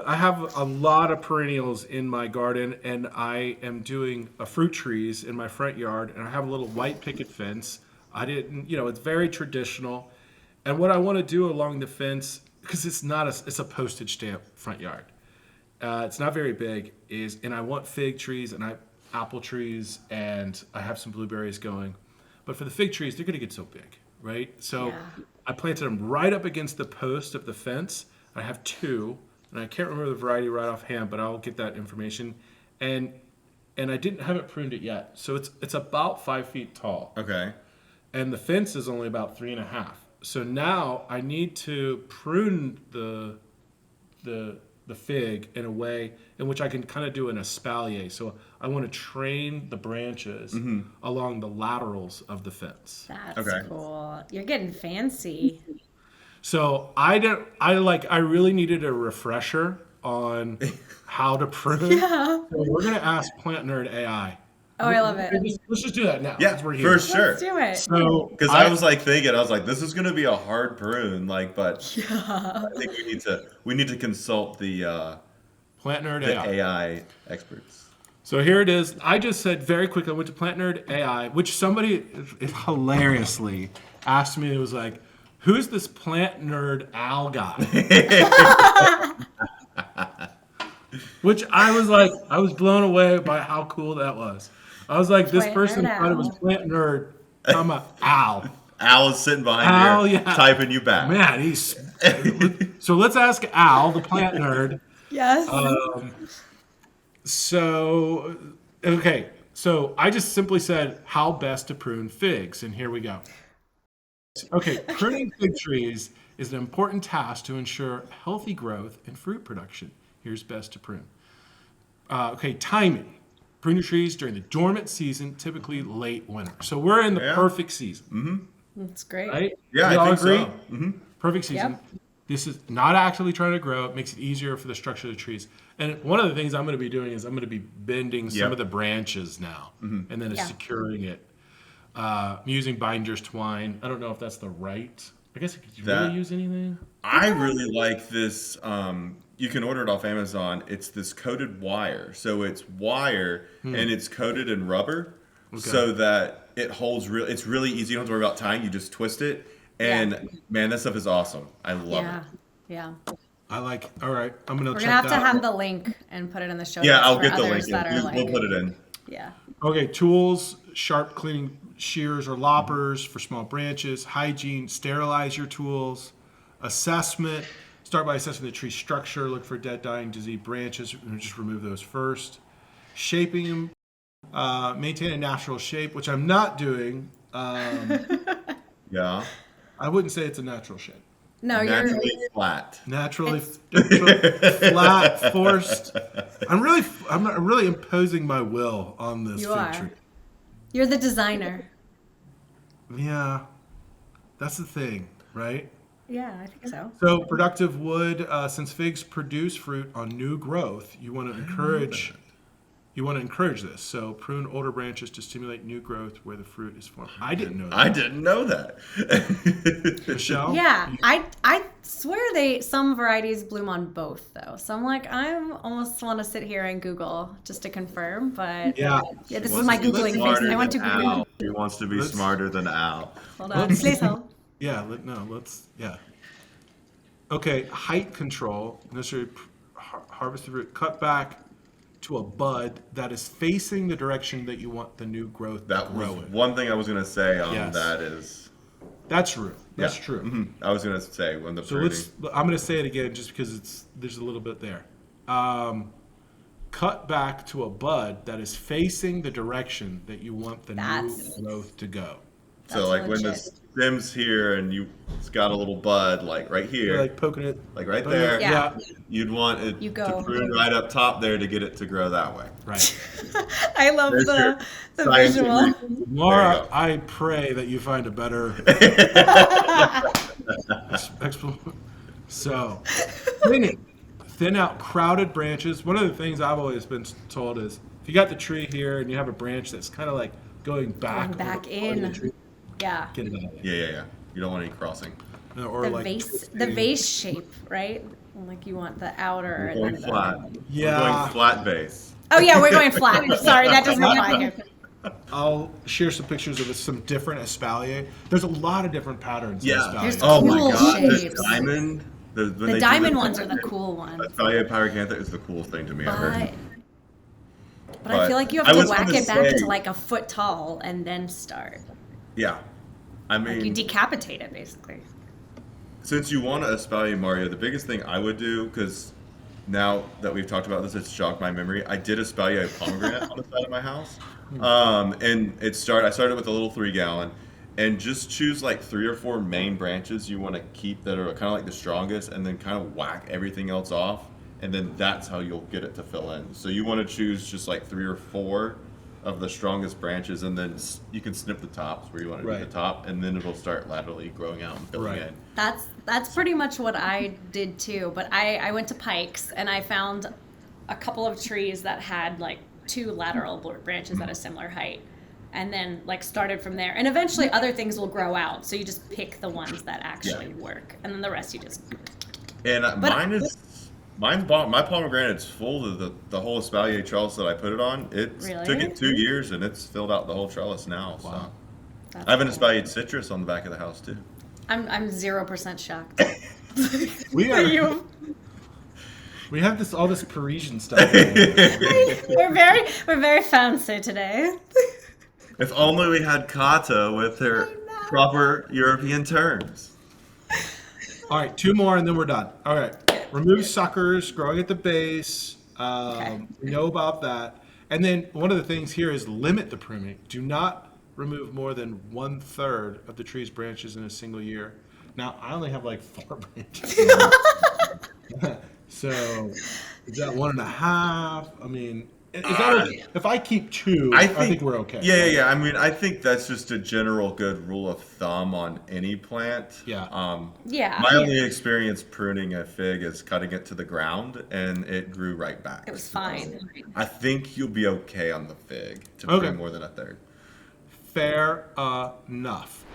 have a lot of perennials in my garden, and I am doing fruit trees in my front yard, and I have a little white picket fence. I didn't, it's very traditional. And what I want to do along the fence, because it's a postage stamp front yard. It's not very big, and I want fig trees and apple trees, and I have some blueberries going. But for the fig trees, they're going to get so big, right? So I planted them right up against the post of the fence. I have two, and I can't remember the variety right offhand, but I'll get that information. And I haven't pruned it yet, so it's about 5 feet tall. Okay. And the fence is only about 3.5. So now I need to prune the fig in a way in which I can kind of do an espalier. So I want to train the branches along the laterals of the fence. That's cool. You're getting fancy. So I really needed a refresher on how to prune. Yeah. So we're gonna ask Plant Nerd AI. Oh, I love it. Let's just do that now. Yeah, we're here. for sure. Let's do it. So Because I was thinking, this is going to be a hard prune, but I think we need to consult the Plant Nerd the AI. AI experts. So here it is. I just said very quickly, I went to Plant Nerd AI, which somebody hilariously asked me, it was like, who's this Plant Nerd Al guy? Which I was blown away by how cool that was. I was like, this person thought it was Plant Nerd. I'm a Al. Al is sitting behind here, typing you back. Man, so let's ask Al, the Plant Nerd. Yes. So I just simply said how best to prune figs, and here we go. Okay, pruning fig trees is an important task to ensure healthy growth and fruit production. Here's best to prune. Timing. Prune your trees during the dormant season, typically late winter. So we're in the perfect season. Mm-hmm. That's great. Right? Yeah, we I all think agree? so. Mm-hmm. Perfect season. Yep. This is not actively trying to grow. It makes it easier for the structure of the trees. And one of the things I'm going to be doing is I'm going to be bending some of the branches now, and then securing it. I'm using binder's twine. I don't know if that's the right. I guess could you really use anything? I really like this. You can order it off Amazon. It's this coated wire. So it's wire and it's coated in rubber so that it holds it's really easy. You don't have to worry about tying. You just twist it. And man, that stuff is awesome. I love it. Yeah. All right. I'm going to We're check going to have that to have out. the link and put it in the show. Yeah, I'll for get the others link that in. are We'll put it in. Yeah. Okay, tools, sharp cleaning shears or loppers for small branches, hygiene, sterilize your tools, assessment, start by assessing the tree structure, look for dead, dying, diseased branches, and just remove those first. Shaping them, maintain a natural shape, which I'm not doing. Yeah. I wouldn't say it's a natural shape. No, Naturally flat. Naturally flat, forced. I'm really imposing my will on this fig tree. You're the designer. Yeah, that's the thing, right? Yeah, I think so. So productive wood, since figs produce fruit on new growth, you want to encourage this. So prune older branches to stimulate new growth where the fruit is formed. I didn't know that. I didn't know that. Michelle? Yeah, I swear some varieties bloom on both though. So I'm like, I almost want to sit here and Google just to confirm, but yeah this is my Googling phase. I want to Google. He wants to be smarter than Al. Hold on, please hold. Okay, height control. Necessary harvest the root. Cut back to a bud that is facing the direction that you want the new growth to grow in. One thing I was going to say on that is... That's true. That's true. Mm-hmm. I was going to say when the pruning... I'm going to say it again just because there's a little bit there. Cut back to a bud that is facing the direction that you want the new growth to go. So like when the stem's here and it's got a little bud like right here. You're like poking it. Like right there. Yeah. You'd want it to prune right up top there to get it to grow that way. Right. I love the visual. Laura, I pray that you find a better explanation. So, thin out crowded branches. One of the things I've always been told is if you got the tree here and you have a branch that's kind of like going back in. The tree, yeah. Get it out of there. Yeah. You don't want any crossing. Or the vase shape, right? Like you want the outer We're and going then flat. Yeah. We're going flat base. Oh yeah, we're going flat. Sorry, that doesn't apply here. I'll share some pictures of some different Espalier. There's a lot of different patterns in Espalier. There's Oh my cool god, shapes. the diamond. When they The do diamond ones are the cool ones. Espalier Pyracantha is the coolest thing to me ever. But I feel like you I have to was whack gonna it back say- to like a foot tall and then start. Yeah. I Like you mean, decapitate it basically. since you want to Espalier Mario, the biggest thing I would do, because now that we've talked about this, it's jogged my memory. I did Espalier pomegranate on the side of my house. And I started with a little 3-gallon, and just choose like 3 or 4 main branches you want to keep that are kind of like the strongest, and then kind of whack everything else off, and then that's how you'll get it to fill in. So you want to choose just like 3 or 4 of the strongest branches, and then you can snip the tops where you want to do the top, and then it'll start laterally growing out and filling in. That's pretty much what I did too. But I went to Pikes and I found a couple of trees that had like 2 lateral branches at a similar height, and then like started from there. And eventually other things will grow out, so you just pick the ones that actually work, and then the rest you just. And my pomegranate's full of the whole Espalier trellis that I put it on. It Really? took it 2 years, and it's filled out the whole trellis now. Wow. So I have an Espalier citrus on the back of the house too. I'm 0% shocked. We Are are. you? We have all this Parisian stuff. We're very fancy today. If only we had Kata with her proper European terms. All right, 2 more and then we're done. All right, remove suckers growing at the base. We know about that. And then one of the things here is limit the pruning. Do not remove more than 1/3 of the tree's branches in a single year. Now, I only have like 4 branches. So, is that 1.5? I mean, is that okay? If I keep 2, I think we're okay. Yeah. I mean, I think that's just a general good rule of thumb on any plant. Yeah. My only experience pruning a fig is cutting it to the ground, and it grew right back. It was fine. I think you'll be okay on the fig to prune more than 1/3. Fair enough.